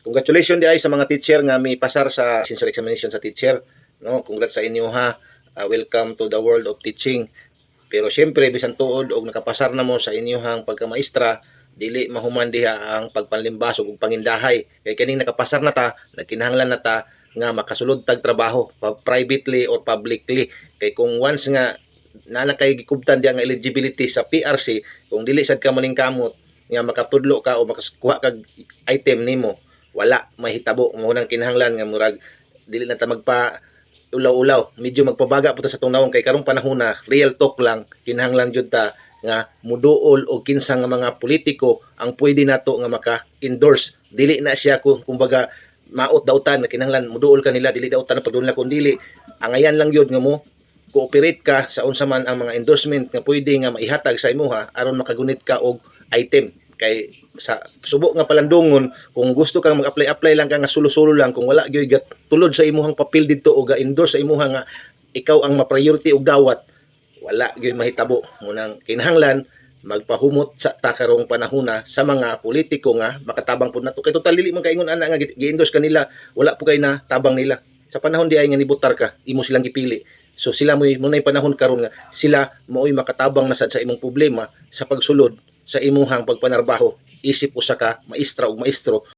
Congratulations di ay sa mga teacher nga may pasar sa licensure examination sa teacher. No, congrats sa inyo ha. Welcome to the world of teaching. Pero syempre bisan tuod og nakapasar na mo sa inyong pagkamaestra, dili mahuman diha ang pagpanlimbasog ug pangindahay. Kay kining nakapasar na ta, nagkinahanglan na ta nga makasulod tag trabaho privately or publicly. Kay kung once nga nana kay gikubtan diya nga eligibility sa PRC, kung dili sad ka maningkamot nga makatudlo ka o makakuha kag item nimo, wala mahitabo. Mo nang kinahanglan nga murag dili na ta magpa ulaw-ulaw, medyo magpabaga po ta sa tunawon kay karong panahon na real talk lang, kinahanglan jud ta nga muduol og kinsa nga mga politiko ang pwede nato nga maka-endorse. Dili na siya kumbaga maot-dautan na kinahanglan muduol kanila, dili dautan na pagduol na kun dili angayan lang yun nga mo cooperate ka sa unsa man ang mga endorsement nga pwede nga maihatag sa imuha aron makagunit ka og item. Kay sa subo nga palandungon, kung gusto kang mag-apply lang ka nga sulo-sulo lang, kung wala gyud tulod sa imuhang papel didto o ga-endorse sa imuha nga ikaw ang ma-priority og dawat, wala gyud mahitabo. Munang kinahanglan magpahumot sa takarong panahona sa mga politiko nga makatabang pud nato. Kay total dili man kaingon ana nga gi-endorse kanila, wala po kay na tabang nila. Sa panahon di ay nga nibutar ka, imo silang gipili. So sila mo nay panahon karon nga sila maoy makatabang na sad sa imong problema sa pagsulod sa imuhang pagpanarbaho. Isip usa ka maestra o maestro